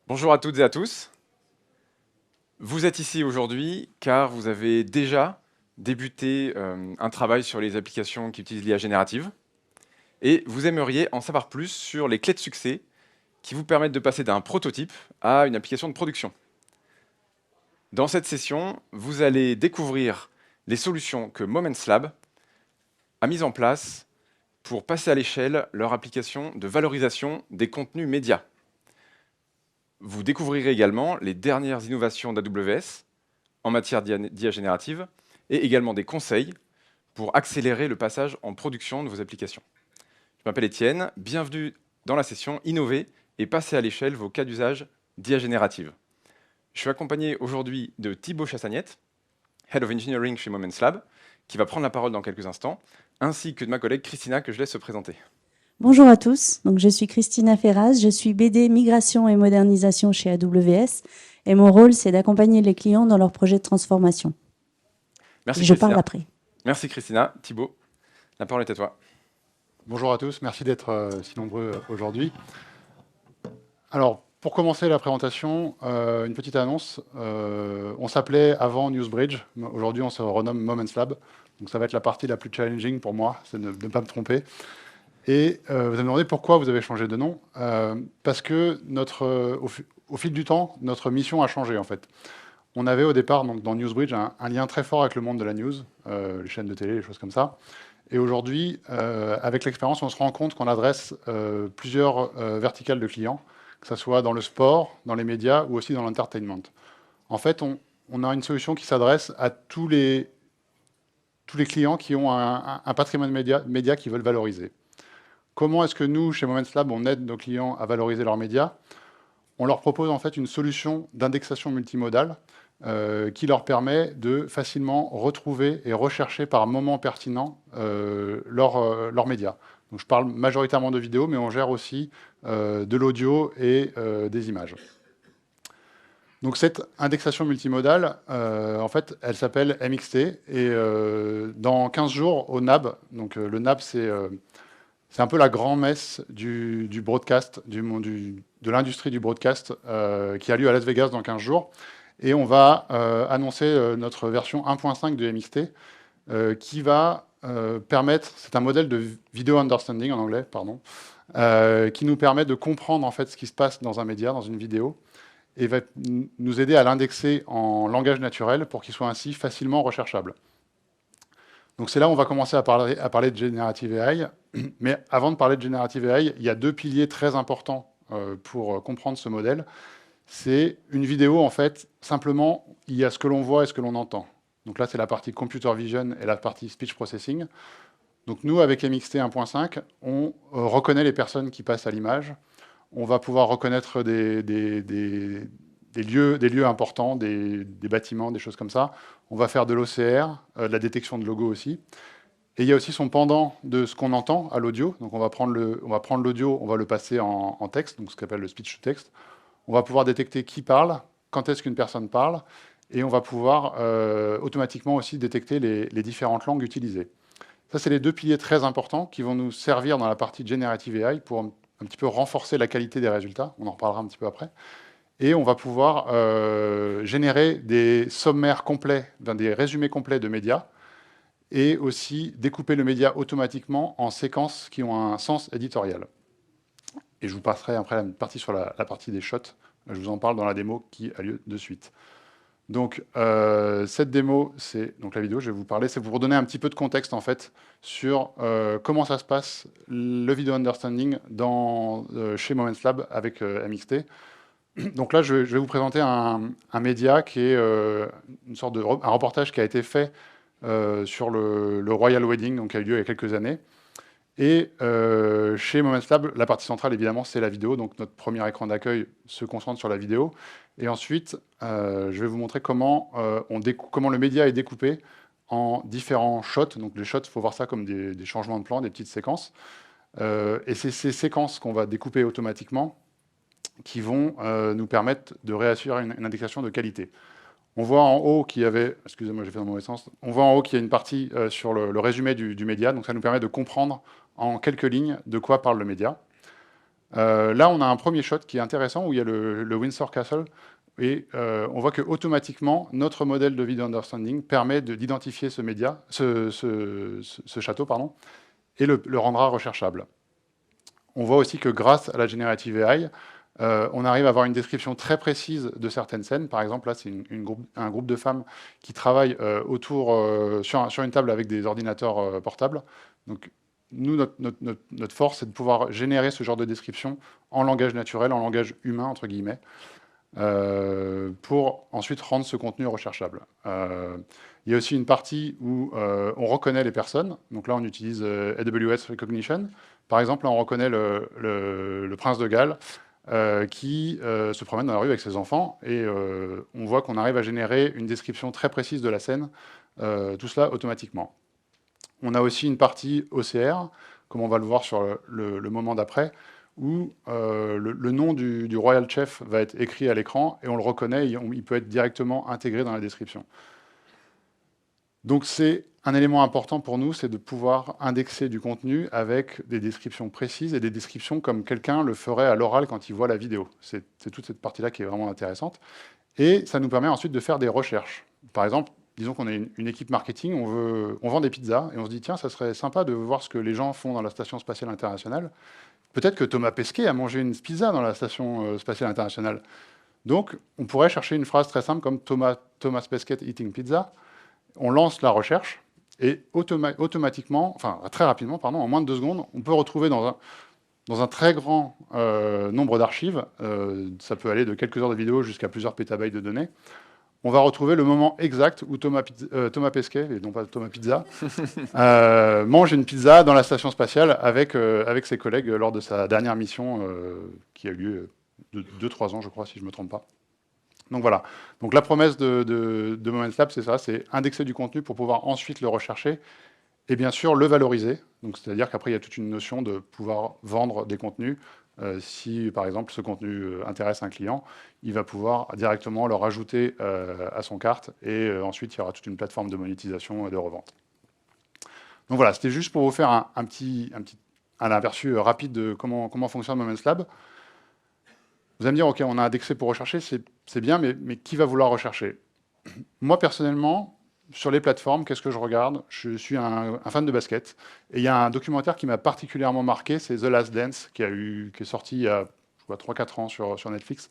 Bonjour à toutes et à tous. Vous êtes ici aujourd'hui car vous avez déjà débuté un travail sur les applications qui utilisent l'IA générative et vous aimeriez en savoir plus sur les clés de succès qui vous permettent de passer d'un prototype à une application de production. Dans cette session, vous allez découvrir les solutions que Moments Lab a mises en place pour passer à l'échelle leur application de valorisation des contenus médias. Vous découvrirez également les dernières innovations d'AWS en matière d'IA générative et également des conseils pour accélérer le passage en production de vos applications. Je m'appelle Étienne, bienvenue dans la session Innover et passer à l'échelle vos cas d'usage d'IA générative. Je suis accompagné aujourd'hui de Thibaut Chassagnette, Head of Engineering chez Moments Lab, qui va prendre la parole dans quelques instants, ainsi que de ma collègue Christina que je laisse se présenter. Bonjour à tous, donc je suis Christina Ferraz, je suis BD Migration et Modernisation chez AWS et mon rôle c'est d'accompagner les clients dans leurs projets de transformation. Merci Je parle Christina. après. Merci Christina. Thibaut, la parole est à toi. Bonjour à tous, merci d'être si nombreux aujourd'hui. Alors, pour commencer la présentation, une petite annonce. On s'appelait avant Newsbridge, aujourd'hui on se renomme Moments Lab. Donc ça va être la partie la plus challenging pour moi, c'est de ne pas me tromper. Et vous allez me demander pourquoi vous avez changé de nom. Parce que au fil du temps, notre mission a changé en fait. On avait au départ, donc, dans Newsbridge, un lien très fort avec le monde de la news, les chaînes de télé, les choses comme ça. Et aujourd'hui, avec l'expérience, on se rend compte qu'on adresse plusieurs verticales de clients, que ce soit dans le sport, dans les médias ou aussi dans l'entertainment. En fait, on a une solution qui s'adresse à tous les clients qui ont un patrimoine média qu'ils veulent valoriser. Comment est-ce que nous, chez Moments Lab, on aide nos clients à valoriser leurs médias? On leur propose en fait une solution d'indexation multimodale qui leur permet de facilement retrouver et rechercher par moment pertinent leurs médias. Donc, je parle majoritairement de vidéos, mais on gère aussi de l'audio et des images. Donc cette indexation multimodale, en fait, elle s'appelle MXT, et dans 15 jours au NAB, donc le NAB c'est un peu la grand-messe du broadcast, de l'industrie du broadcast, qui a lieu à Las Vegas dans 15 jours. Et on va annoncer notre version 1.5 de MXT, qui va permettre, c'est un modèle de video understanding en anglais, pardon, qui nous permet de comprendre en fait ce qui se passe dans un média, dans une vidéo, et va nous aider à l'indexer en langage naturel pour qu'il soit ainsi facilement recherchable. Donc c'est là où on va commencer à parler de Generative AI. Mais avant de parler de Generative AI, il y a deux piliers très importants pour comprendre ce modèle. C'est une vidéo, en fait, simplement, il y a ce que l'on voit et ce que l'on entend. Donc là, c'est la partie computer vision et la partie speech processing. Donc nous, avec MXT 1.5, on reconnaît les personnes qui passent à l'image. On va pouvoir reconnaître des lieux importants, des bâtiments, des choses comme ça. On va faire de l'OCR, de la détection de logos aussi. Et il y a aussi son pendant de ce qu'on entend à l'audio. Donc on va prendre l'audio, on va le passer en texte, donc ce qu'on appelle le speech to text. On va pouvoir détecter qui parle, quand est-ce qu'une personne parle, et on va pouvoir automatiquement aussi détecter les différentes langues utilisées. Ça, c'est les deux piliers très importants qui vont nous servir dans la partie Generative AI pour un petit peu renforcer la qualité des résultats. On en reparlera un petit peu après. Et on va pouvoir générer des sommaires complets, des résumés complets de médias, et aussi découper le média automatiquement en séquences qui ont un sens éditorial. Et je vous passerai après la partie sur la partie des shots. Je vous en parle dans la démo qui a lieu de suite. Donc, cette démo, c'est donc la vidéo, je vais vous parler, c'est pour vous donner un petit peu de contexte, en fait, sur comment ça se passe, le video understanding chez Moments Lab avec MXT. Donc là, je vais vous présenter un média qui est une sorte un reportage qui a été fait sur le Royal Wedding, donc qui a eu lieu il y a quelques années. Et chez Moments Lab, la partie centrale, évidemment, c'est la vidéo. Donc notre premier écran d'accueil se concentre sur la vidéo. Et ensuite, je vais vous montrer comment le média est découpé en différents shots. Donc les shots, il faut voir ça comme des changements de plan, des petites séquences. Et c'est ces séquences qu'on va découper automatiquement qui vont nous permettre de réassurer une indexation de qualité. On voit en haut qu'il y avait, excusez-moi, j'ai fait dans le mauvais sens, on voit en haut qu'il y a une partie sur le résumé du média, donc ça nous permet de comprendre en quelques lignes de quoi parle le média. Là, on a un premier shot qui est intéressant, où il y a le Windsor Castle, et on voit que automatiquement, notre modèle de video understanding permet d'identifier ce château, pardon, et le rendra recherchable. On voit aussi que grâce à la Generative AI, on arrive à avoir une description très précise de certaines scènes. Par exemple, là, c'est un groupe de femmes qui travaillent sur une table avec des ordinateurs portables. Donc, nous, notre force, c'est de pouvoir générer ce genre de description en langage naturel, en langage humain, entre guillemets, pour ensuite rendre ce contenu recherchable. Il y a aussi une partie où on reconnaît les personnes. Donc là, on utilise AWS Recognition. Par exemple, là, on reconnaît le prince de Galles qui se promène dans la rue avec ses enfants. Et on voit qu'on arrive à générer une description très précise de la scène, tout cela automatiquement. On a aussi une partie OCR, comme on va le voir sur le moment d'après, où le nom du Royal Chef va être écrit à l'écran et on le reconnaît, il peut être directement intégré dans la description. Donc c'est un élément important pour nous, c'est de pouvoir indexer du contenu avec des descriptions précises et des descriptions comme quelqu'un le ferait à l'oral quand il voit la vidéo. C'est toute cette partie-là qui est vraiment intéressante. Et ça nous permet ensuite de faire des recherches. Par exemple, disons qu'on est une équipe marketing, on vend des pizzas, et on se dit, tiens, ça serait sympa de voir ce que les gens font dans la Station spatiale internationale. Peut-être que Thomas Pesquet a mangé une pizza dans la Station spatiale internationale. Donc, on pourrait chercher une phrase très simple comme Thomas Pesquet eating pizza. On lance la recherche, et automatiquement, enfin très rapidement, pardon, en moins de 2 secondes, on peut retrouver dans un très grand nombre d'archives, ça peut aller de quelques heures de vidéo jusqu'à plusieurs pétabytes de données, on va retrouver le moment exact où Thomas Pesquet, et non pas Thomas Pizza, mange une pizza dans la station spatiale avec ses collègues lors de sa dernière mission qui a eu lieu de 2-3 ans, je crois, si je ne me trompe pas. Donc voilà. Donc la promesse de Moments Lab, c'est ça, c'est indexer du contenu pour pouvoir ensuite le rechercher et bien sûr le valoriser. Donc c'est-à-dire qu'après, il y a toute une notion de pouvoir vendre des contenus. Si, par exemple, ce contenu intéresse un client, il va pouvoir directement le rajouter à son carte et ensuite, il y aura toute une plateforme de monétisation et de revente. Donc voilà, c'était juste pour vous faire un aperçu rapide de comment fonctionne Moments Lab. Vous allez me dire, OK, on a indexé pour rechercher, c'est bien, mais qui va vouloir rechercher? Moi, personnellement, sur les plateformes, qu'est-ce que je regarde? Je suis un fan de basket. Et il y a un documentaire qui m'a particulièrement marqué, c'est The Last Dance, qui est sorti il y a 3-4 ans sur Netflix.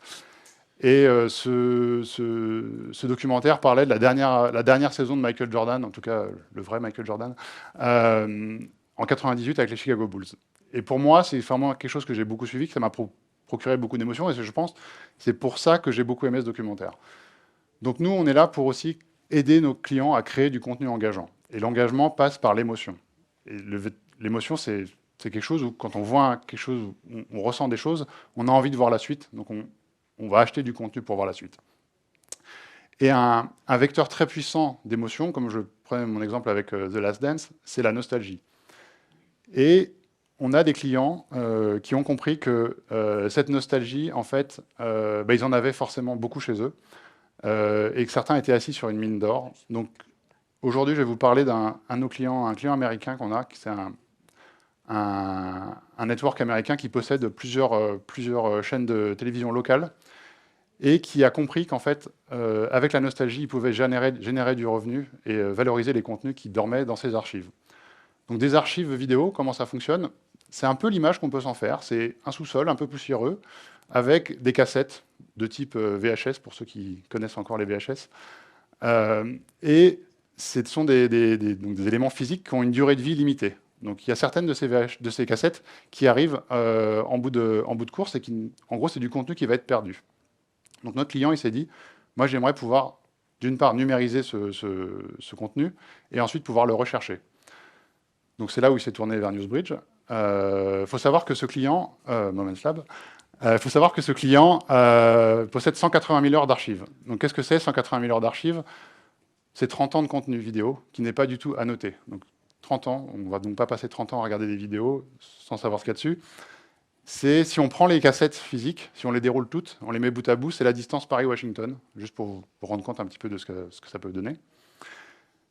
Et ce documentaire parlait de la dernière saison de Michael Jordan, en tout cas le vrai Michael Jordan, en 98 avec les Chicago Bulls. Et pour moi, c'est vraiment quelque chose que j'ai beaucoup suivi, que ça m'a procuré beaucoup d'émotions, et je pense c'est pour ça que j'ai beaucoup aimé ce documentaire. Donc nous, on est là pour aussi aider nos clients à créer du contenu engageant. Et l'engagement passe par l'émotion. Et l'émotion, c'est quelque chose où, quand on voit quelque chose, où on ressent des choses, on a envie de voir la suite. Donc on va acheter du contenu pour voir la suite. Et un vecteur très puissant d'émotion, comme je prenais mon exemple avec The Last Dance, c'est la nostalgie. Et on a des clients qui ont compris que cette nostalgie, en fait, ils en avaient forcément beaucoup chez eux. Et que certains étaient assis sur une mine d'or. Donc aujourd'hui, je vais vous parler d'un de nos clients, un client américain qu'on a, qui c'est un network américain qui possède plusieurs chaînes de télévision locales et qui a compris qu'en fait, avec la nostalgie, il pouvait générer du revenu et valoriser les contenus qui dormaient dans ses archives. Donc des archives vidéo, comment ça fonctionne? C'est un peu l'image qu'on peut s'en faire. C'est un sous-sol un peu poussiéreux avec des cassettes de type VHS, pour ceux qui connaissent encore les VHS. Et ce sont des éléments physiques qui ont une durée de vie limitée. Donc il y a certaines de ces cassettes qui arrivent en bout de course et qui, en gros, c'est du contenu qui va être perdu. Donc notre client, il s'est dit, moi j'aimerais pouvoir, d'une part, numériser ce contenu et ensuite pouvoir le rechercher. Donc c'est là où il s'est tourné vers NewsBridge. Il faut savoir que ce client, Moments Lab, faut savoir que ce client possède 180 000 heures d'archives. Donc qu'est-ce que c'est 180 000 heures d'archives? C'est 30 ans de contenu vidéo qui n'est pas du tout annoté. Donc 30 ans, on ne va donc pas passer 30 ans à regarder des vidéos sans savoir ce qu'il y a dessus. C'est si on prend les cassettes physiques, si on les déroule toutes, on les met bout à bout, c'est la distance Paris-Washington, juste pour vous rendre compte un petit peu de ce que ça peut donner.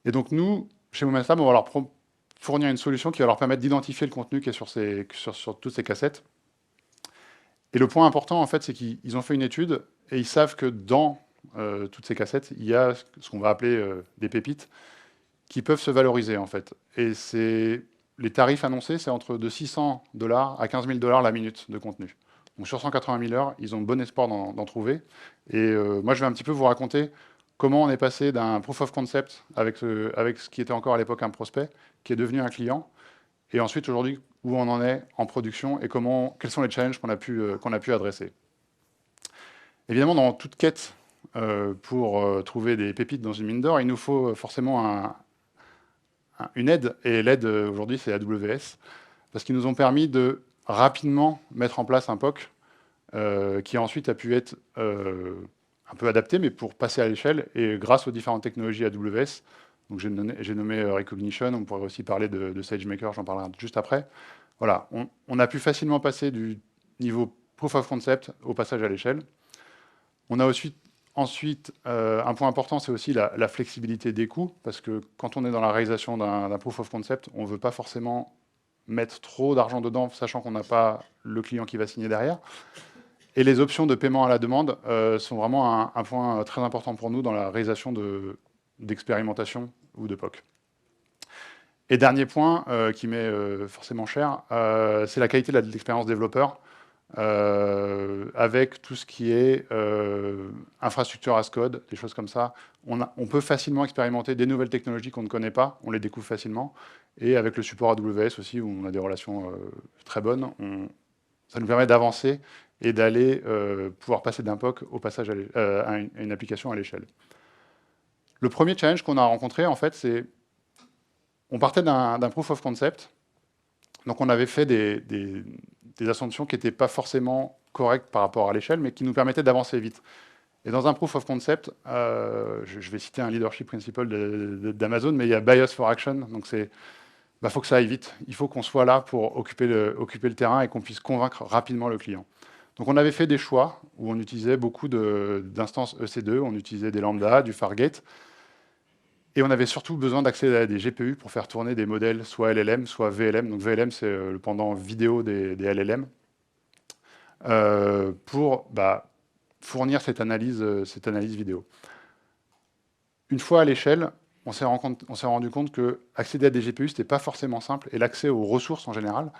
Et donc nous, chez Moments Lab, on va leur fournir une solution qui va leur permettre d'identifier le contenu qui est sur toutes ces cassettes Et le point important, en fait, c'est qu'ils ont fait une étude et ils savent que dans toutes ces cassettes, il y a ce qu'on va appeler des pépites qui peuvent se valoriser, en fait. Et les tarifs annoncés, c'est entre de 600 $ à 15 000 $ la minute de contenu. Donc sur 180 000 heures, ils ont bon espoir d'en trouver. Et moi, je vais un petit peu vous raconter comment on est passé d'un proof of concept avec ce qui était encore à l'époque un prospect, qui est devenu un client, et ensuite aujourd'hui où on en est en production et quels sont les challenges qu'on a pu adresser. Évidemment, dans toute quête pour trouver des pépites dans une mine d'or, il nous faut forcément une aide, et l'aide aujourd'hui c'est AWS, parce qu'ils nous ont permis de rapidement mettre en place un POC qui ensuite a pu être un peu adapté, mais pour passer à l'échelle, et grâce aux différentes technologies AWS, donc j'ai nommé Recognition, on pourrait aussi parler de SageMaker, j'en parlerai juste après. Voilà, on a pu facilement passer du niveau proof of concept au passage à l'échelle. On a ensuite un point important, c'est aussi la flexibilité des coûts, parce que quand on est dans la réalisation d'un proof of concept, on ne veut pas forcément mettre trop d'argent dedans, sachant qu'on n'a pas le client qui va signer derrière. Et les options de paiement à la demande sont vraiment un point très important pour nous dans la réalisation d'expérimentation ou de POC. Et dernier point qui m'est forcément cher, c'est la qualité de l'expérience développeur, avec tout ce qui est infrastructure as code, des choses comme ça. On peut facilement expérimenter des nouvelles technologies qu'on ne connaît pas, on les découvre facilement. Et avec le support AWS aussi, où on a des relations très bonnes, ça nous permet d'avancer et d'aller pouvoir passer d'un POC au passage à une application à l'échelle. Le premier challenge qu'on a rencontré, en fait, c'est on partait d'un proof of concept. Donc on avait fait des assumptions qui n'étaient pas forcément correctes par rapport à l'échelle, mais qui nous permettaient d'avancer vite. Et dans un proof of concept, je vais citer un leadership principle d'Amazon, mais il y a bias for action. Donc faut que ça aille vite. Il faut qu'on soit là pour occuper le terrain et qu'on puisse convaincre rapidement le client. Donc on avait fait des choix où on utilisait beaucoup d'instances EC2, on utilisait des lambda, du Fargate, et on avait surtout besoin d'accéder à des GPU pour faire tourner des modèles soit LLM, soit VLM. Donc VLM, c'est le pendant vidéo des LLM, pour fournir cette analyse vidéo. Une fois à l'échelle, on s'est rendu compte que accéder à des GPU, ce n'était pas forcément simple, et l'accès aux ressources en général,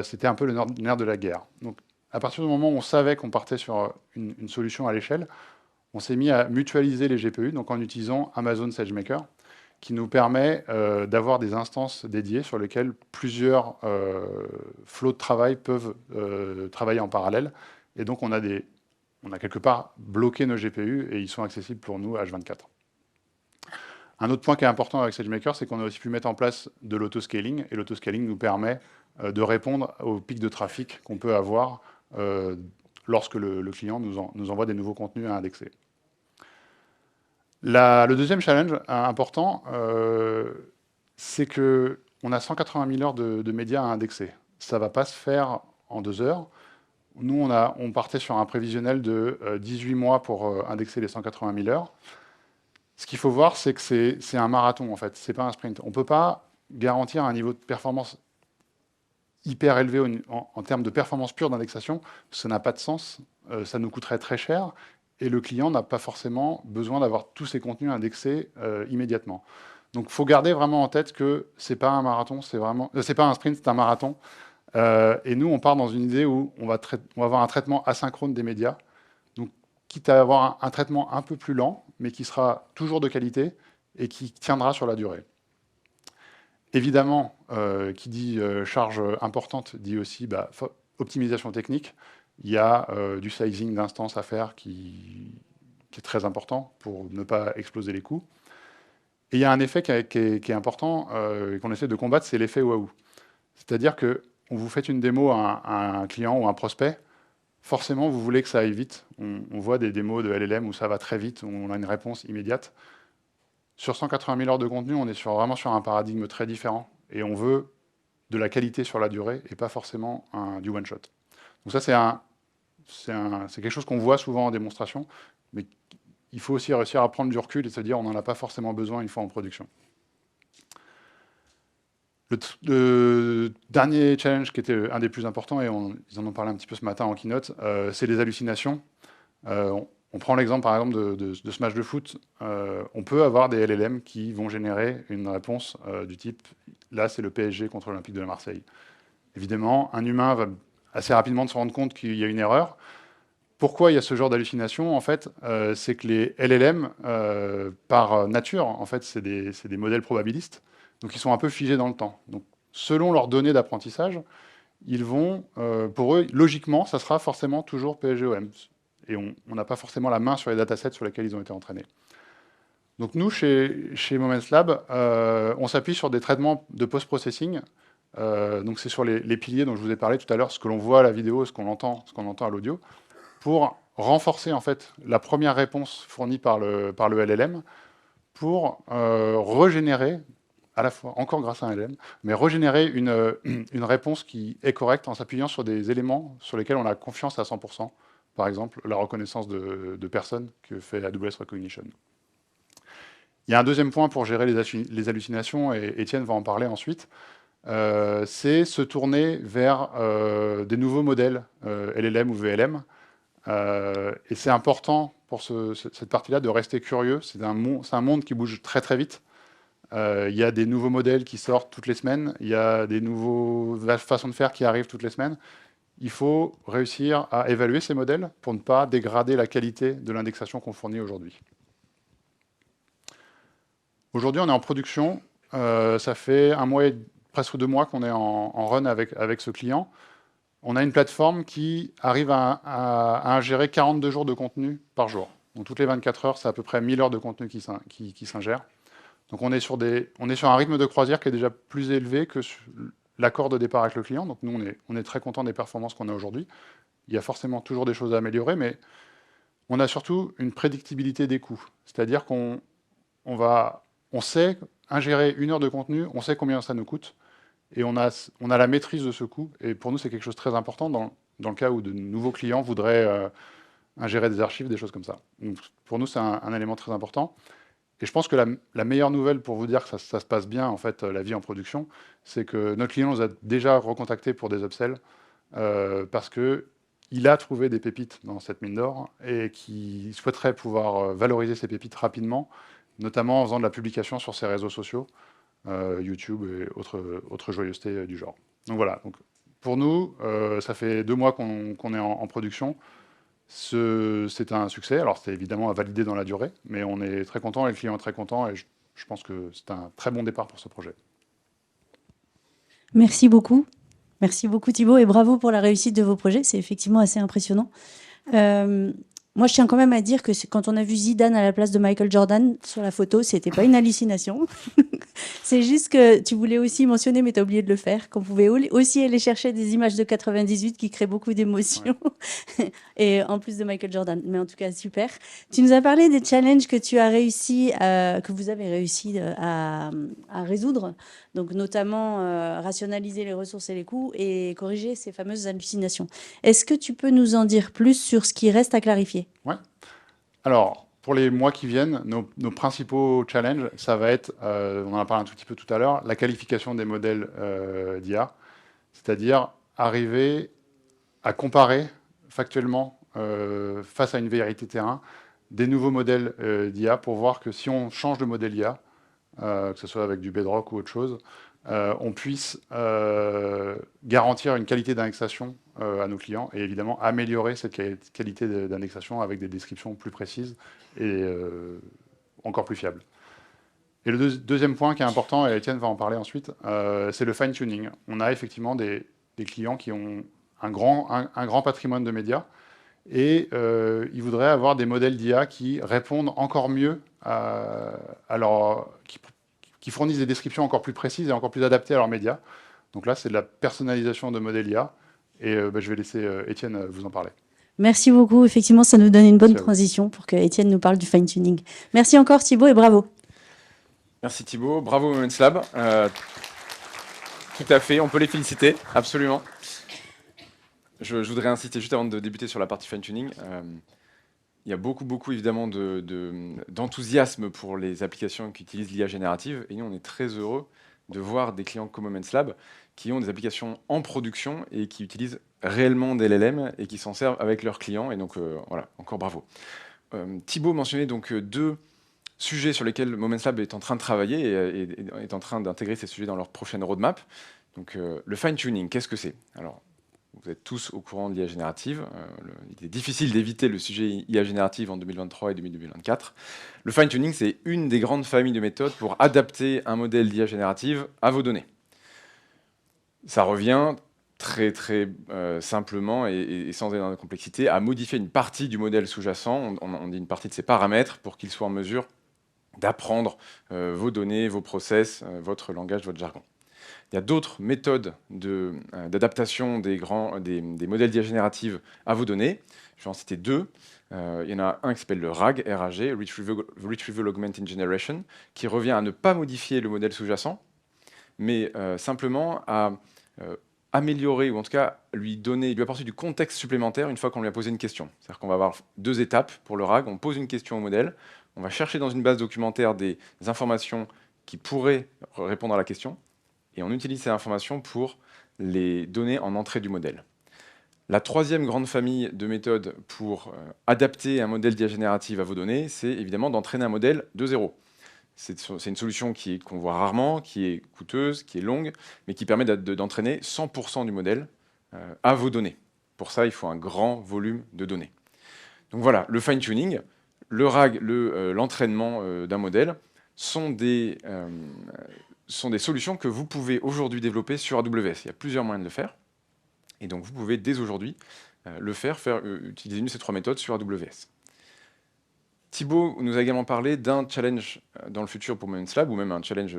c'était un peu le nerf de la guerre. Donc à partir du moment où on savait qu'on partait sur une solution à l'échelle, on s'est mis à mutualiser les GPU, donc en utilisant Amazon SageMaker, qui nous permet d'avoir des instances dédiées sur lesquelles plusieurs flots de travail peuvent travailler en parallèle. Et donc, on a quelque part bloqué nos GPU et ils sont accessibles pour nous H24. Un autre point qui est important avec SageMaker, c'est qu'on a aussi pu mettre en place de l'autoscaling. Et l'autoscaling nous permet de répondre aux pics de trafic qu'on peut avoir lorsque le client nous envoie des nouveaux contenus à indexer. Le deuxième challenge important, c'est qu'on a 180 000 heures de médias à indexer. Ça ne va pas se faire en 2 heures. Nous, on partait sur un prévisionnel de 18 mois pour indexer les 180 000 heures. Ce qu'il faut voir, c'est que c'est un marathon, en fait. Ce n'est pas un sprint. On ne peut pas garantir un niveau de performance hyper élevé en termes de performance pure d'indexation. Ça n'a pas de sens. Ça nous coûterait très cher. Et le client n'a pas forcément besoin d'avoir tous ses contenus indexés immédiatement. Donc, il faut garder vraiment en tête que ce n'est pas un marathon, c'est pas un sprint, c'est un marathon. Et nous, on part dans une idée où on va avoir un traitement asynchrone des médias. Donc, quitte à avoir un traitement un peu plus lent, mais qui sera toujours de qualité et qui tiendra sur la durée. Évidemment, qui dit charge importante, dit aussi optimisation technique. Il y a du sizing d'instances à faire qui est très important pour ne pas exploser les coûts. Et il y a un effet qui est important et qu'on essaie de combattre, c'est l'effet waouh. C'est-à-dire que vous faites une démo à un client ou à un prospect, forcément, vous voulez que ça aille vite. On voit des démos de LLM où ça va très vite, où on a une réponse immédiate. Sur 180 000 heures de contenu, on est vraiment sur un paradigme très différent. Et on veut de la qualité sur la durée et pas forcément du one-shot. Donc ça, c'est quelque chose qu'on voit souvent en démonstration, mais il faut aussi réussir à prendre du recul et se dire on n'en a pas forcément besoin une fois en production. Le dernier challenge qui était un des plus importants, et ils en ont parlé un petit peu ce matin en keynote, c'est les hallucinations. On prend l'exemple par exemple de ce match de foot. On peut avoir des LLM qui vont générer une réponse du type là c'est le PSG contre l'Olympique de Marseille. Évidemment, un humain va assez rapidement se rendre compte qu'il y a une erreur. Pourquoi il y a ce genre d'hallucination? En fait, c'est que les LLM, par nature, en fait, c'est des modèles probabilistes, donc ils sont un peu figés dans le temps. Donc, selon leurs données d'apprentissage, ils vont, pour eux, logiquement, ça sera forcément toujours PSGOM. Et on n'a pas forcément la main sur les datasets sur lesquels ils ont été entraînés. Donc nous, chez Moments Lab, on s'appuie sur des traitements de post-processing. Donc c'est sur les piliers dont je vous ai parlé tout à l'heure, ce que l'on voit à la vidéo, ce qu'on entend à l'audio, pour renforcer en fait la première réponse fournie par le LLM, pour régénérer, à la fois, encore grâce à un LLM, mais régénérer une réponse qui est correcte en s'appuyant sur des éléments sur lesquels on a confiance à 100%. Par exemple, la reconnaissance de personnes que fait AWS Recognition. Il y a un deuxième point pour gérer les hallucinations, et Étienne va en parler ensuite, c'est se tourner vers des nouveaux modèles LLM ou VLM. Et c'est important pour cette partie-là de rester curieux. C'est un monde qui bouge très très vite. Il y a des nouveaux modèles qui sortent toutes les semaines. Il y a des nouvelles façons de faire qui arrivent toutes les semaines. Il faut réussir à évaluer ces modèles pour ne pas dégrader la qualité de l'indexation qu'on fournit aujourd'hui. Aujourd'hui, on est en production. Ça fait presque 2 mois qu'on est en run avec ce client. On a une plateforme qui arrive à ingérer 42 jours de contenu par jour. Donc toutes les 24 heures, c'est à peu près 1000 heures de contenu qui s'ingère. Donc on est sur un rythme de croisière qui est déjà plus élevé que l'accord de départ avec le client. Donc nous, on est très content des performances qu'on a aujourd'hui. Il y a forcément toujours des choses à améliorer, mais on a surtout une prédictibilité des coûts. C'est-à-dire qu'on sait ingérer 1 heure de contenu, on sait combien ça nous coûte, et on a la maîtrise de ce coût. Et pour nous, c'est quelque chose de très important dans le cas où de nouveaux clients voudraient ingérer des archives, des choses comme ça. Donc, pour nous, c'est un élément très important. Et je pense que la meilleure nouvelle pour vous dire que ça se passe bien, en fait, la vie en production, c'est que notre client nous a déjà recontactés pour des upsells parce qu'il a trouvé des pépites dans cette mine d'or et qui souhaiterait pouvoir valoriser ces pépites rapidement, notamment en faisant de la publication sur ses réseaux sociaux, YouTube et autres joyeusetés du genre. Donc voilà, donc, pour nous, ça fait 2 mois qu'on est en production. C'est un succès. Alors, c'est évidemment à valider dans la durée, mais on est très content, et le client est très content, et je pense que c'est un très bon départ pour ce projet. Merci beaucoup. Merci beaucoup Thibaut, et bravo pour la réussite de vos projets. C'est effectivement assez impressionnant. Moi, je tiens quand même à dire que quand on a vu Zidane à la place de Michael Jordan sur la photo, c'était pas une hallucination. C'est juste que tu voulais aussi mentionner, mais tu as oublié de le faire, qu'on pouvait aussi aller chercher des images de 98 qui créent beaucoup d'émotions, ouais. Et en plus de Michael Jordan. Mais en tout cas, super. Tu nous as parlé des challenges que tu as réussi, que vous avez réussi à résoudre, donc notamment rationaliser les ressources et les coûts et corriger ces fameuses hallucinations. Est-ce que tu peux nous en dire plus sur ce qui reste à clarifier? Ouais. Alors, pour les mois qui viennent, nos principaux challenges, ça va être, on en a parlé un tout petit peu tout à l'heure, la qualification des modèles d'IA, c'est-à-dire arriver à comparer factuellement, face à une vérité terrain, des nouveaux modèles d'IA pour voir que si on change de modèle IA, que ce soit avec du Bedrock ou autre chose, on puisse garantir une qualité d'indexation à nos clients et évidemment améliorer cette qualité d'indexation avec des descriptions plus précises et encore plus fiables. Et le deuxième point qui est important, et Étienne va en parler ensuite, c'est le fine-tuning. On a effectivement des clients qui ont un grand patrimoine de médias et ils voudraient avoir des modèles d'IA qui répondent encore mieux qui fournissent des descriptions encore plus précises et encore plus adaptées à leurs médias. Donc là, c'est de la personnalisation de modèles IA. Et je vais laisser Étienne vous en parler. Merci beaucoup. Effectivement, ça nous donne une bonne transition pour que Étienne nous parle du fine-tuning. Merci encore Thibaut et bravo. Merci Thibaut. Bravo Moments Lab. Tout à fait, on peut les féliciter, absolument. Je voudrais insister juste avant de débuter sur la partie fine-tuning. Il y a beaucoup évidemment d'enthousiasme pour les applications qui utilisent l'IA générative. Et nous, on est très heureux de voir des clients comme Moments Lab qui ont des applications en production et qui utilisent réellement des LLM et qui s'en servent avec leurs clients. Et donc, voilà, encore bravo. Thibaut mentionnait donc deux sujets sur lesquels Moments Lab est en train de travailler et est en train d'intégrer ces sujets dans leur prochaine roadmap. Donc, le fine-tuning, qu'est-ce que c'est? Alors, vous êtes tous au courant de l'IA générative. Il est difficile d'éviter le sujet IA générative en 2023 et 2024. Le fine-tuning, c'est une des grandes familles de méthodes pour adapter un modèle d'IA générative à vos données. Ça revient très simplement et sans aller dans la complexité à modifier une partie du modèle sous-jacent, on dit une partie de ses paramètres, pour qu'il soit en mesure d'apprendre vos données, vos process, votre langage, votre jargon. Il y a d'autres méthodes d'adaptation des modèles d'IA générative à vos données. Je vais en citer deux. Il y en a un qui s'appelle le RAG, RAG, Retrieval Augmented Generation, qui revient à ne pas modifier le modèle sous-jacent, mais simplement à améliorer, ou en tout cas lui apporter du contexte supplémentaire une fois qu'on lui a posé une question. C'est-à-dire qu'on va avoir deux étapes pour le RAG. On pose une question au modèle, on va chercher dans une base documentaire des informations qui pourraient répondre à la question, et on utilise ces informations pour les donner en entrée du modèle. La troisième grande famille de méthodes pour adapter un modèle d'IA générative à vos données, c'est évidemment d'entraîner un modèle de zéro. C'est une solution qu'on voit rarement, qui est coûteuse, qui est longue, mais qui permet d'entraîner 100% du modèle à vos données. Pour ça, il faut un grand volume de données. Donc voilà, le fine-tuning, le RAG, l'entraînement d'un modèle sont des solutions que vous pouvez aujourd'hui développer sur AWS. Il y a plusieurs moyens de le faire. Et donc, vous pouvez dès aujourd'hui le faire utiliser une de ces trois méthodes sur AWS. Thibaut nous a également parlé d'un challenge dans le futur pour Moments Lab, ou même un challenge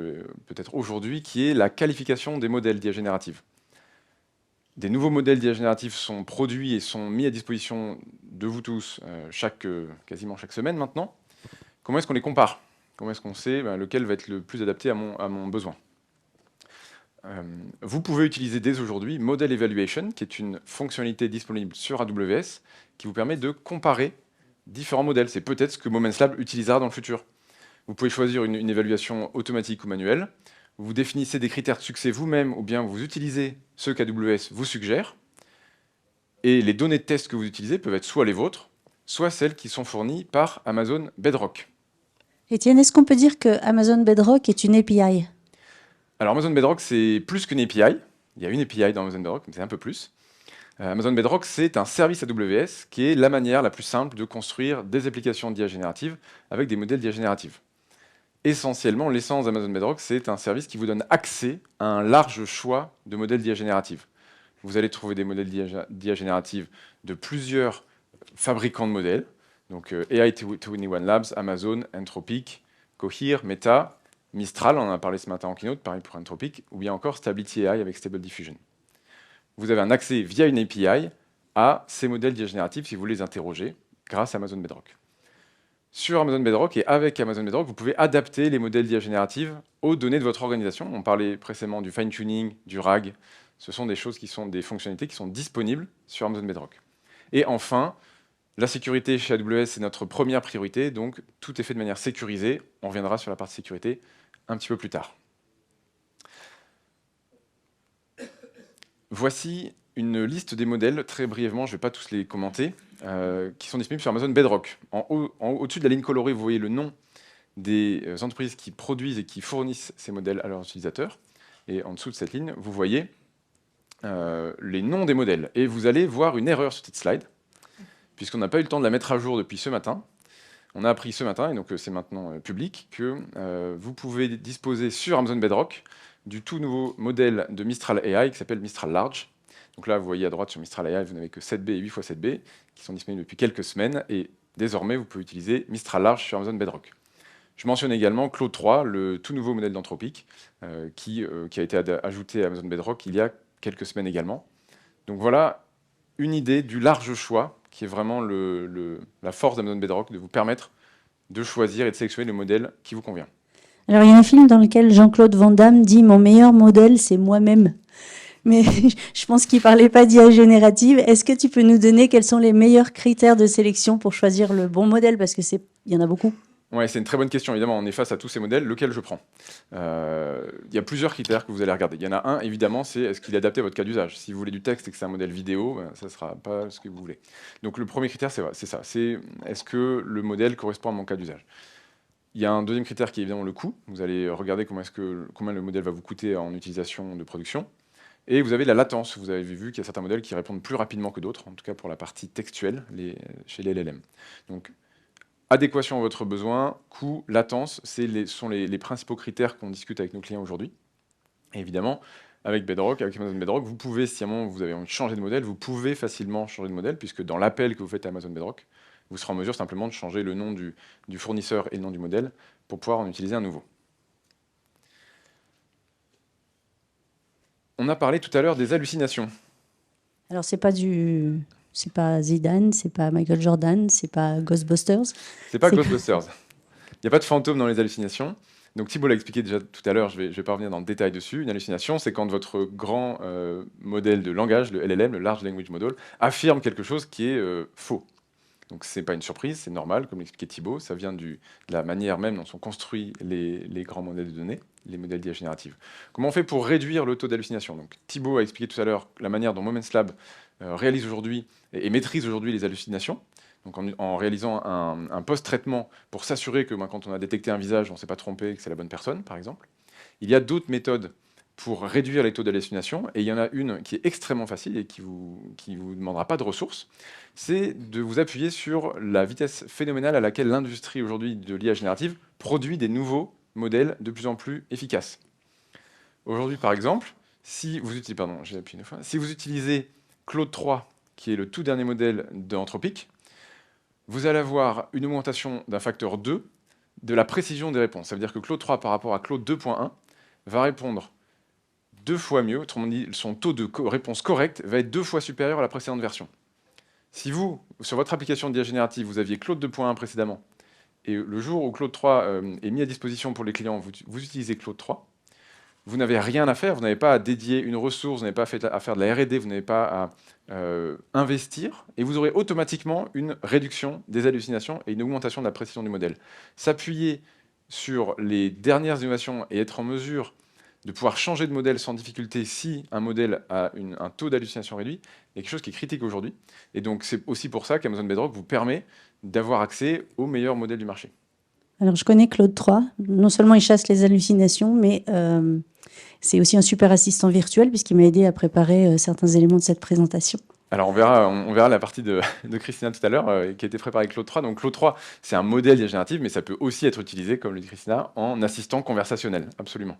peut-être aujourd'hui, qui est la qualification des modèles d'IA générative. Des nouveaux modèles d'IA générative sont produits et sont mis à disposition de vous tous quasiment chaque semaine maintenant. Comment est-ce qu'on les compare? Comment est-ce qu'on sait lequel va être le plus adapté à mon besoin? Vous pouvez utiliser dès aujourd'hui Model Evaluation, qui est une fonctionnalité disponible sur AWS, qui vous permet de comparer différents modèles. C'est peut-être ce que Moments Lab utilisera dans le futur. Vous pouvez choisir une évaluation automatique ou manuelle. Vous définissez des critères de succès vous-même, ou bien vous utilisez ceux qu'AWS vous suggère. Et les données de test que vous utilisez peuvent être soit les vôtres, soit celles qui sont fournies par Amazon Bedrock. Étienne, est-ce qu'on peut dire que Amazon Bedrock est une API? Alors Amazon Bedrock, c'est plus qu'une API. Il y a une API dans Amazon Bedrock, mais c'est un peu plus. Amazon Bedrock, c'est un service AWS qui est la manière la plus simple de construire des applications d'IA générative avec des modèles d'IA générative. Essentiellement, l'essence d'Amazon Bedrock, c'est un service qui vous donne accès à un large choix de modèles d'IA générative. Vous allez trouver des modèles d'IA générative de plusieurs fabricants de modèles, donc AI21 Labs, Amazon, Anthropic, Cohere, Meta, Mistral, on en a parlé ce matin en keynote, pareil pour Anthropic, ou bien encore Stability AI avec Stable Diffusion. Vous avez un accès via une API à ces modèles d'IA génératifs si vous les interrogez grâce à Amazon Bedrock. Sur Amazon Bedrock et avec Amazon Bedrock, vous pouvez adapter les modèles d'IA génératifs aux données de votre organisation. On parlait précédemment du fine-tuning, du RAG. Ce sont des choses qui sont des fonctionnalités qui sont disponibles sur Amazon Bedrock. Et enfin, la sécurité chez AWS, c'est notre première priorité, donc tout est fait de manière sécurisée. On reviendra sur la partie sécurité un petit peu plus tard. Voici une liste des modèles, très brièvement, je ne vais pas tous les commenter, qui sont disponibles sur Amazon Bedrock. Au-dessus de la ligne colorée, vous voyez le nom des entreprises qui produisent et qui fournissent ces modèles à leurs utilisateurs. Et en dessous de cette ligne, vous voyez les noms des modèles. Et vous allez voir une erreur sur cette slide, puisqu'on n'a pas eu le temps de la mettre à jour depuis ce matin. On a appris ce matin, et donc c'est maintenant public, que vous pouvez disposer sur Amazon Bedrock du tout nouveau modèle de Mistral AI qui s'appelle Mistral Large. Donc là, vous voyez à droite sur Mistral AI, vous n'avez que 7B et 8x7B qui sont disponibles depuis quelques semaines, et désormais, vous pouvez utiliser Mistral Large sur Amazon Bedrock. Je mentionne également Claude 3, le tout nouveau modèle d'Anthropic, qui a été ajouté à Amazon Bedrock il y a quelques semaines également. Donc voilà une idée du large choix, qui est vraiment la force d'Amazon Bedrock, de vous permettre de choisir et de sélectionner le modèle qui vous convient. Alors, il y a un film dans lequel Jean-Claude Van Damme dit « Mon meilleur modèle, c'est moi-même ». Mais je pense qu'il ne parlait pas d'IA générative. Est-ce que tu peux nous donner quels sont les meilleurs critères de sélection pour choisir le bon modèle? Parce qu'il y en a beaucoup. Ouais, c'est une très bonne question. Évidemment, on est face à tous ces modèles. Lequel je prends? Il y a plusieurs critères que vous allez regarder. Il y en a un, évidemment, c'est est-ce qu'il est adapté à votre cas d'usage. Si vous voulez du texte et que c'est un modèle vidéo, ben, ça ne sera pas ce que vous voulez. Donc le premier critère, c'est ça. C'est est-ce que le modèle correspond à mon cas d'usage. Il y a un deuxième critère qui est évidemment le coût. Vous allez regarder combien le modèle va vous coûter en utilisation de production. Et vous avez la latence. Vous avez vu qu'il y a certains modèles qui répondent plus rapidement que d'autres, en tout cas pour la partie textuelle chez les LLM. Donc, adéquation à votre besoin, coût, latence, sont les principaux critères qu'on discute avec nos clients aujourd'hui. Et évidemment, avec Amazon Bedrock, vous pouvez, si à un moment vous avez envie de changer de modèle, vous pouvez facilement changer de modèle, puisque dans l'appel que vous faites à Amazon Bedrock, vous serez en mesure simplement de changer le nom du fournisseur et le nom du modèle pour pouvoir en utiliser un nouveau. On a parlé tout à l'heure des hallucinations. Alors, c'est pas Zidane, c'est pas Michael Jordan, c'est pas Ghostbusters. C'est pas C'est Ghostbusters. Il n'y a pas de fantôme dans les hallucinations. Donc Thibault l'a expliqué déjà tout à l'heure, je vais pas revenir dans le détail dessus. Une hallucination, c'est quand votre grand modèle de langage, le LLM, le Large Language Model, affirme quelque chose qui est faux. Donc c'est pas une surprise, c'est normal, comme l'expliquait Thibault, ça vient de la manière même dont sont construits les grands modèles de données, les modèles d'IA générative. Comment on fait pour réduire le taux d'hallucination? Donc Thibault a expliqué tout à l'heure la manière dont Moments Lab réalise aujourd'hui et maîtrise aujourd'hui les hallucinations. Donc en réalisant un post-traitement pour s'assurer que quand on a détecté un visage, on ne s'est pas trompé, que c'est la bonne personne, par exemple. Il y a d'autres méthodes pour réduire les taux d'hallucination, et il y en a une qui est extrêmement facile et qui vous demandera pas de ressources, c'est de vous appuyer sur la vitesse phénoménale à laquelle l'industrie aujourd'hui de l'IA générative produit des nouveaux modèles de plus en plus efficaces. Aujourd'hui, par exemple, si vous utilisez Claude 3, qui est le tout dernier modèle d'Anthropic, vous allez avoir une augmentation d'un facteur 2 de la précision des réponses. Ça veut dire que Claude 3 par rapport à Claude 2.1 va répondre 2 fois mieux, autrement dit, son taux de réponse correcte va être 2 fois supérieur à la précédente version. Si vous, sur votre application d'IA générative, vous aviez Claude 2.1 précédemment, et le jour où Claude 3 est mis à disposition pour les clients, vous utilisez Claude 3, vous n'avez rien à faire, vous n'avez pas à dédier une ressource, vous n'avez pas à faire de la R&D, vous n'avez pas à investir, et vous aurez automatiquement une réduction des hallucinations et une augmentation de la précision du modèle. S'appuyer sur les dernières innovations et être en mesure de pouvoir changer de modèle sans difficulté si un modèle a un taux d'hallucination réduit est quelque chose qui est critique aujourd'hui. Et donc c'est aussi pour ça qu'Amazon Bedrock vous permet d'avoir accès aux meilleurs modèles du marché. Alors, je connais Claude 3. Non seulement il chasse les hallucinations, mais c'est aussi un super assistant virtuel puisqu'il m'a aidé à préparer certains éléments de cette présentation. Alors on verra la partie de Christina tout à l'heure qui a été préparée avec Claude 3. Donc Claude 3, c'est un modèle d'IA générative, mais ça peut aussi être utilisé, comme le dit Christina, en assistant conversationnel, absolument.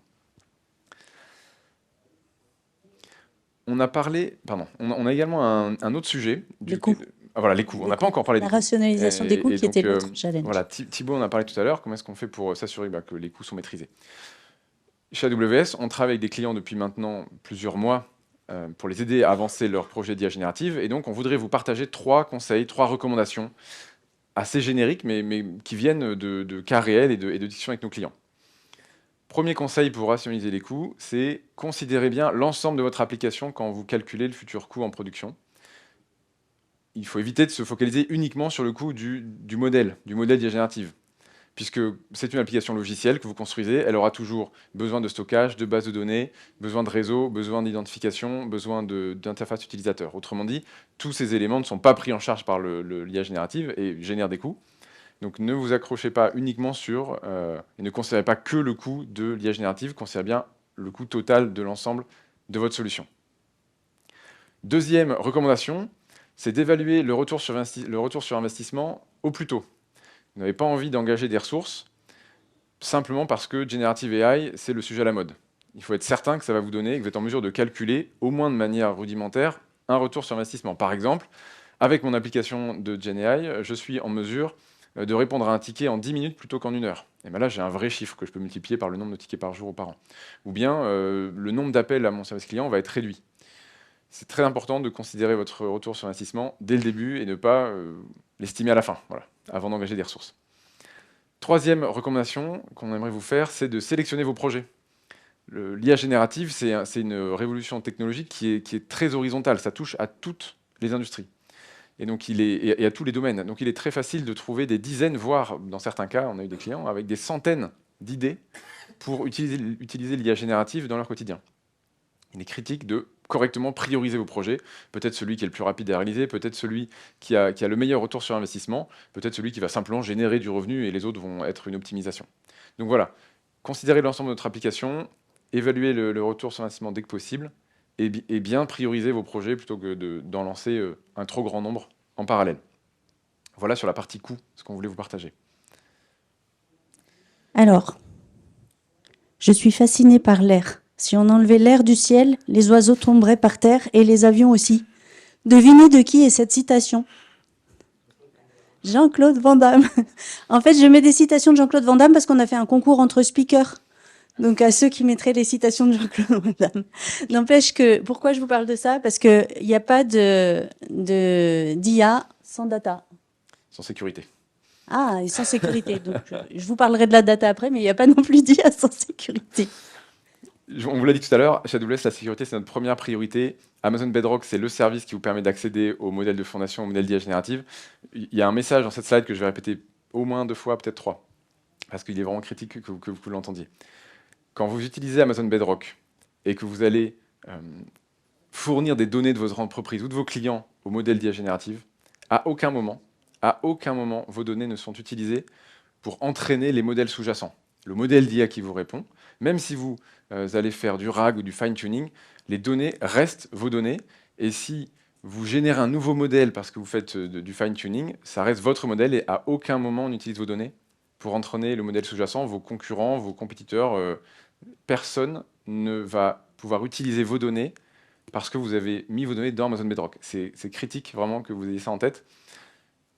On a également un autre sujet. Les coûts. Voilà, les coûts. On n'a pas encore parlé des La coûts. rationalisation des coûts qui était l'autre challenge. Voilà, Thibault en a parlé tout à l'heure. Comment est-ce qu'on fait pour s'assurer que les coûts sont maîtrisés? Chez AWS, on travaille avec des clients depuis maintenant plusieurs mois pour les aider à avancer leur projet d'IA générative. Et donc, on voudrait vous partager 3 conseils, 3 recommandations assez génériques, mais qui viennent de cas réels et de discussions avec nos clients. Premier conseil pour rationaliser les coûts, c'est considérer bien l'ensemble de votre application quand vous calculez le futur coût en production. Il faut éviter de se focaliser uniquement sur le coût du modèle d'IA générative. Puisque c'est une application logicielle que vous construisez, elle aura toujours besoin de stockage, de base de données, besoin de réseau, besoin d'identification, besoin d'interface utilisateur. Autrement dit, tous ces éléments ne sont pas pris en charge par l'IA générative et génèrent des coûts. Donc ne vous accrochez pas uniquement sur, et ne considérez pas que le coût de l'IA générative, considérez bien le coût total de l'ensemble de votre solution. Deuxième recommandation, c'est d'évaluer le retour sur investissement au plus tôt. Vous n'avez pas envie d'engager des ressources simplement parce que Generative AI, c'est le sujet à la mode. Il faut être certain que ça va vous donner, que vous êtes en mesure de calculer, au moins de manière rudimentaire, un retour sur investissement. Par exemple, avec mon application de GenAI, je suis en mesure de répondre à un ticket en 10 minutes plutôt qu'en 1 heure. Et bien là, j'ai un vrai chiffre que je peux multiplier par le nombre de tickets par jour ou par an. Ou bien, le nombre d'appels à mon service client va être réduit. C'est très important de considérer votre retour sur investissement dès le début et ne pas l'estimer à la fin, voilà, avant d'engager des ressources. Troisième recommandation qu'on aimerait vous faire, c'est de sélectionner vos projets. L'IA générative, c'est une révolution technologique qui est très horizontale, ça touche à toutes les industries. Et donc, et à tous les domaines. Donc, il est très facile de trouver des dizaines, voire, dans certains cas, on a eu des clients avec des centaines d'idées pour utiliser l'IA générative dans leur quotidien. Il est critique de correctement prioriser vos projets, peut-être celui qui est le plus rapide à réaliser, peut-être celui qui a le meilleur retour sur investissement, peut-être celui qui va simplement générer du revenu et les autres vont être une optimisation. Donc voilà, considérez l'ensemble de notre application, évaluez le retour sur investissement dès que possible et bien prioriser vos projets plutôt que d'en lancer un trop grand nombre en parallèle. Voilà sur la partie coût, ce qu'on voulait vous partager. Alors, je suis fascinée par l'air. Si on enlevait l'air du ciel, les oiseaux tomberaient par terre et les avions aussi. Devinez de qui est cette citation? Jean-Claude Van Damme. En fait, je mets des citations de Jean-Claude Van Damme parce qu'on a fait un concours entre speakers. Donc, à ceux qui mettraient les citations de Jean-Claude Van Damme. N'empêche que, pourquoi je vous parle de ça? Parce qu'il n'y a pas d'IA sans data. Sans sécurité. Ah, et sans sécurité. Donc, je vous parlerai de la data après, mais il n'y a pas non plus d'IA sans sécurité. On vous l'a dit tout à l'heure, chez AWS, la sécurité, c'est notre première priorité. Amazon Bedrock, c'est le service qui vous permet d'accéder au modèle de fondation, au modèle d'IA générative. Il y a un message dans cette slide que je vais répéter au moins 2 fois, peut-être 3, parce qu'il est vraiment critique que vous l'entendiez. Quand vous utilisez Amazon Bedrock et que vous allez fournir des données de votre entreprise ou de vos clients au modèle d'IA générative, à aucun moment, vos données ne sont utilisées pour entraîner les modèles sous-jacents. Le modèle d'IA qui vous répond, même si vous allez faire du RAG ou du fine-tuning, les données restent vos données. Et si vous générez un nouveau modèle parce que vous faites du fine-tuning, ça reste votre modèle et à aucun moment on utilise vos données pour entraîner le modèle sous-jacent. Vos concurrents, vos compétiteurs, personne ne va pouvoir utiliser vos données parce que vous avez mis vos données dans Amazon Bedrock. C'est critique vraiment que vous ayez ça en tête.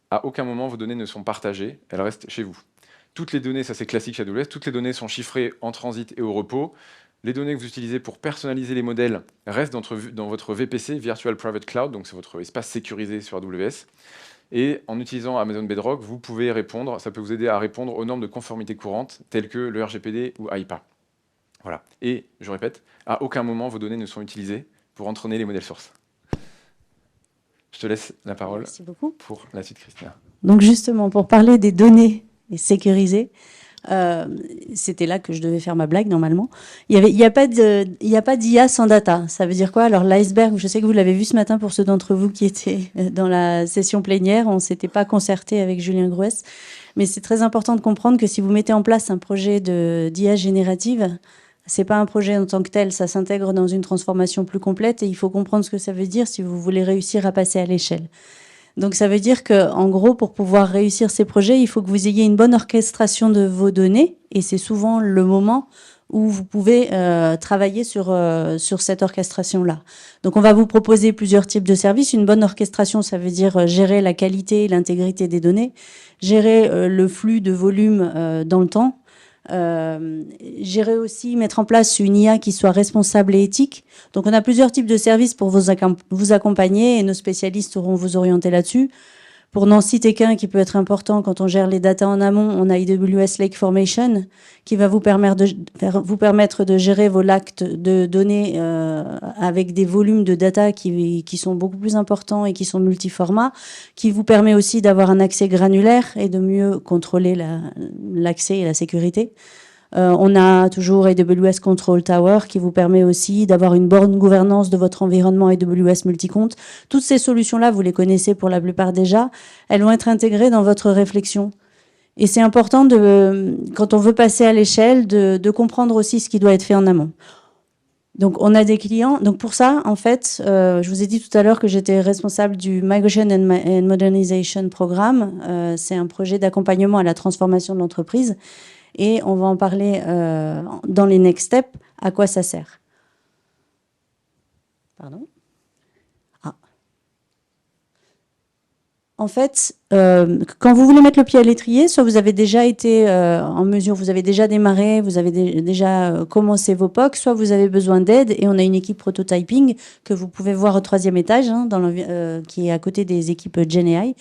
À aucun moment vos données ne sont partagées, elles restent chez vous. Toutes les données, ça c'est classique chez AWS, toutes les données sont chiffrées en transit et au repos. Les données que vous utilisez pour personnaliser les modèles restent dans votre VPC, Virtual Private Cloud, donc c'est votre espace sécurisé sur AWS. Et en utilisant Amazon Bedrock, vous pouvez répondre, ça peut vous aider à répondre aux normes de conformité courantes, telles que le RGPD ou AIPA. Voilà. Et, je répète, à aucun moment vos données ne sont utilisées pour entraîner les modèles sources. Je te laisse la parole. Merci beaucoup. Pour la suite, Christina. Donc justement, pour parler des données sécurisées, c'était là que je devais faire ma blague normalement. Il n'y a pas d'IA sans data. Ça veut dire quoi? Alors l'iceberg, je sais que vous l'avez vu ce matin pour ceux d'entre vous qui étaient dans la session plénière, on ne s'était pas concerté avec Julien Grouès, mais c'est très important de comprendre que si vous mettez en place un projet d'IA générative, c'est pas un projet en tant que tel, ça s'intègre dans une transformation plus complète et il faut comprendre ce que ça veut dire si vous voulez réussir à passer à l'échelle. Donc ça veut dire que, en gros, pour pouvoir réussir ces projets, il faut que vous ayez une bonne orchestration de vos données et c'est souvent le moment où vous pouvez travailler sur cette orchestration-là. Donc on va vous proposer plusieurs types de services. Une bonne orchestration, ça veut dire gérer la qualité et l'intégrité des données, gérer le flux de volume dans le temps, gérer aussi, mettre en place une IA qui soit responsable et éthique. Donc on a plusieurs types de services pour vous accompagner et nos spécialistes auront vous orienter là-dessus. Pour n'en citer qu'un qui peut être important quand on gère les data en amont, on a AWS Lake Formation qui va vous permettre de gérer vos lacs de données avec des volumes de data qui sont beaucoup plus importants et qui sont multiformats, qui vous permet aussi d'avoir un accès granulaire et de mieux contrôler l'accès et la sécurité. On a toujours AWS Control Tower qui vous permet aussi d'avoir une bonne gouvernance de votre environnement AWS multicompte. Toutes ces solutions-là, vous les connaissez pour la plupart déjà. Elles vont être intégrées dans votre réflexion. Et c'est important, quand on veut passer à l'échelle, de comprendre aussi ce qui doit être fait en amont. Donc, on a des clients. Donc, pour ça, en fait, je vous ai dit tout à l'heure que j'étais responsable du Migration and Modernization Programme. C'est un projet d'accompagnement à la transformation de l'entreprise. Et on va en parler dans les next steps, à quoi ça sert. Pardon. En fait, quand vous voulez mettre le pied à l'étrier, soit vous avez déjà été en mesure, vous avez déjà démarré, vous avez déjà commencé vos POC, soit vous avez besoin d'aide et on a une équipe prototyping que vous pouvez voir au 3e étage, hein, qui est à côté des équipes GenAI.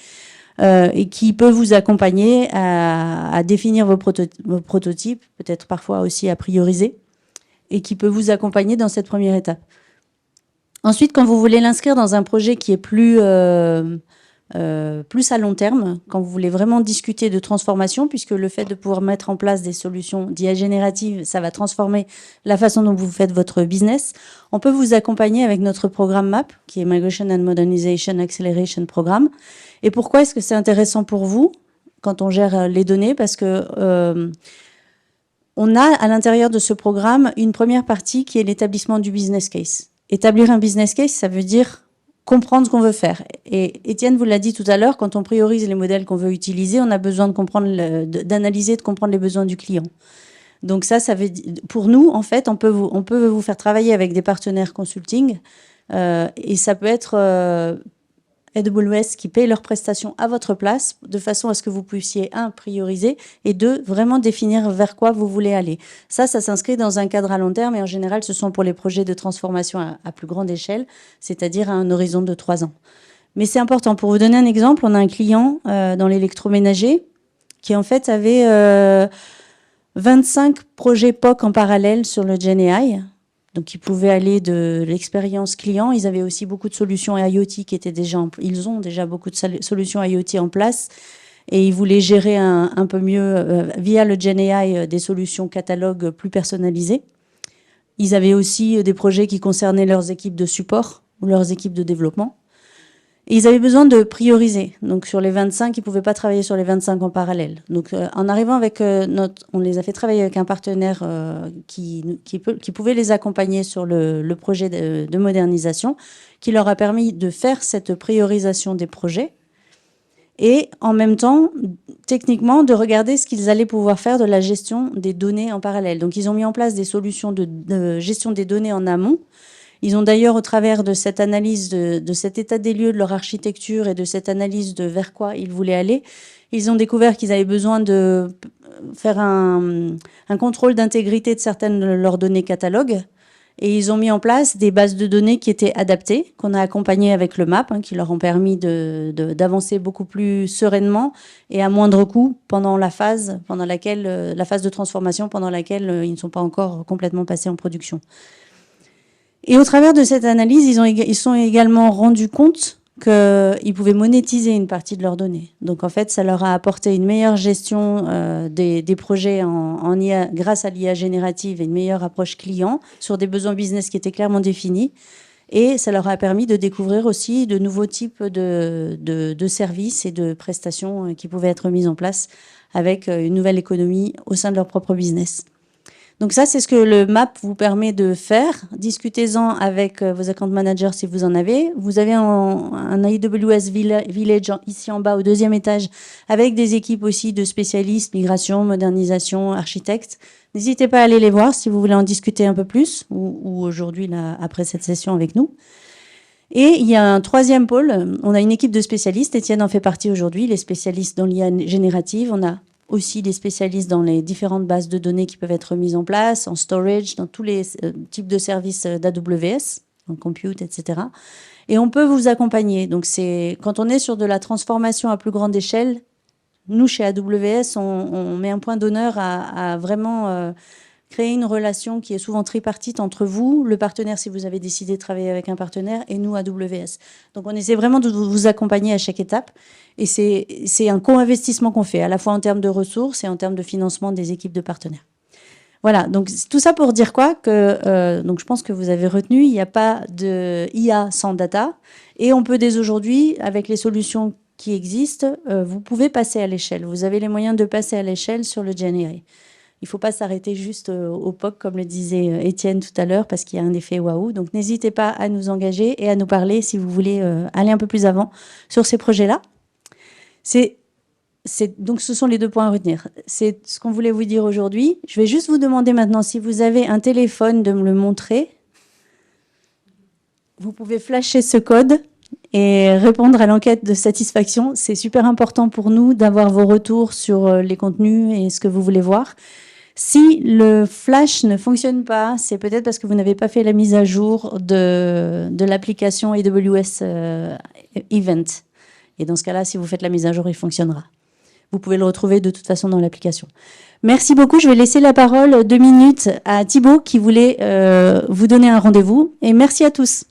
Et qui peut vous accompagner à définir vos prototypes, peut-être parfois aussi à prioriser, et qui peut vous accompagner dans cette première étape. Ensuite, quand vous voulez l'inscrire dans un projet qui est plus plus à long terme, quand vous voulez vraiment discuter de transformation, puisque le fait de pouvoir mettre en place des solutions d'IA générative, ça va transformer la façon dont vous faites votre business. On peut vous accompagner avec notre programme MAP, qui est Migration and Modernization Acceleration Programme. Et pourquoi est-ce que c'est intéressant pour vous quand on gère les données? Parce que on a à l'intérieur de ce programme une première partie qui est l'établissement du business case. Établir un business case, ça veut dire comprendre ce qu'on veut faire. Et Étienne vous l'a dit tout à l'heure, quand on priorise les modèles qu'on veut utiliser, on a besoin de comprendre, d'analyser, de comprendre les besoins du client. Donc ça veut dire, pour nous, en fait, on peut vous faire travailler avec des partenaires consulting, et ça peut être AWS qui paye leurs prestations à votre place, de façon à ce que vous puissiez, prioriser, et deux, vraiment définir vers quoi vous voulez aller. Ça s'inscrit dans un cadre à long terme, et en général, ce sont pour les projets de transformation à plus grande échelle, c'est-à-dire à un horizon de 3 ans. Mais c'est important. Pour vous donner un exemple, on a un client dans l'électroménager qui, en fait, avait 25 projets POC en parallèle sur le GenAI. Donc, ils pouvaient aller de l'expérience client. Ils avaient aussi beaucoup de solutions IoT qui étaient ils ont déjà beaucoup de solutions IoT en place. Et ils voulaient gérer un peu mieux, via le GenAI, des solutions catalogues plus personnalisées. Ils avaient aussi des projets qui concernaient leurs équipes de support ou leurs équipes de développement. Et ils avaient besoin de prioriser. Donc, sur les 25, ils ne pouvaient pas travailler sur les 25 en parallèle. Donc, en arrivant avec on les a fait travailler avec un partenaire qui pouvait les accompagner sur le projet de modernisation, qui leur a permis de faire cette priorisation des projets et, en même temps, techniquement, de regarder ce qu'ils allaient pouvoir faire de la gestion des données en parallèle. Donc, ils ont mis en place des solutions de gestion des données en amont. Ils ont d'ailleurs, au travers de cette analyse, de cet état des lieux de leur architecture et de cette analyse de vers quoi ils voulaient aller, ils ont découvert qu'ils avaient besoin de faire un contrôle d'intégrité de certaines de leurs données catalogues. Et ils ont mis en place des bases de données qui étaient adaptées, qu'on a accompagnées avec le MAP, qui leur ont permis d'avancer beaucoup plus sereinement et à moindre coût pendant la phase de transformation pendant laquelle ils ne sont pas encore complètement passés en production. Et au travers de cette analyse, ils sont également rendus compte qu'ils pouvaient monétiser une partie de leurs données. Donc en fait, ça leur a apporté une meilleure gestion des projets en IA, grâce à l'IA générative et une meilleure approche client sur des besoins business qui étaient clairement définis. Et ça leur a permis de découvrir aussi de nouveaux types de services et de prestations qui pouvaient être mises en place avec une nouvelle économie au sein de leur propre business. Donc ça, c'est ce que le MAP vous permet de faire. Discutez-en avec vos account managers si vous en avez. Vous avez un AWS Village ici en bas au 2e étage avec des équipes aussi de spécialistes, migration, modernisation, architectes. N'hésitez pas à aller les voir si vous voulez en discuter un peu plus ou aujourd'hui, là, après cette session avec nous. Et il y a un 3e pôle. On a une équipe de spécialistes. Étienne en fait partie aujourd'hui, les spécialistes dans l'IA générative. On a aussi des spécialistes dans les différentes bases de données qui peuvent être mises en place, en storage, dans tous les types de services d'AWS, en compute, etc. Et on peut vous accompagner. Donc, quand on est sur de la transformation à plus grande échelle, nous, chez AWS, on met un point d'honneur à vraiment créer une relation qui est souvent tripartite entre vous, le partenaire, si vous avez décidé de travailler avec un partenaire, et nous, AWS. Donc, on essaie vraiment de vous accompagner à chaque étape. Et c'est un co-investissement qu'on fait, à la fois en termes de ressources et en termes de financement des équipes de partenaires. Voilà, donc tout ça pour dire quoi que donc je pense que vous avez retenu, il n'y a pas de IA sans data. Et on peut dès aujourd'hui, avec les solutions qui existent, vous pouvez passer à l'échelle. Vous avez les moyens de passer à l'échelle sur le GenAI. Il ne faut pas s'arrêter juste au POC, comme le disait Étienne tout à l'heure, parce qu'il y a un effet waouh. Donc, n'hésitez pas à nous engager et à nous parler si vous voulez aller un peu plus avant sur ces projets-là. Donc, ce sont les 2 points à retenir. C'est ce qu'on voulait vous dire aujourd'hui. Je vais juste vous demander maintenant, si vous avez un téléphone, de me le montrer. Vous pouvez flasher ce code et répondre à l'enquête de satisfaction. C'est super important pour nous d'avoir vos retours sur les contenus et ce que vous voulez voir. Si le flash ne fonctionne pas, c'est peut-être parce que vous n'avez pas fait la mise à jour de l'application AWS Event. Et dans ce cas-là, si vous faites la mise à jour, il fonctionnera. Vous pouvez le retrouver de toute façon dans l'application. Merci beaucoup. Je vais laisser la parole 2 minutes à Thibaut qui voulait vous donner un rendez-vous. Et merci à tous.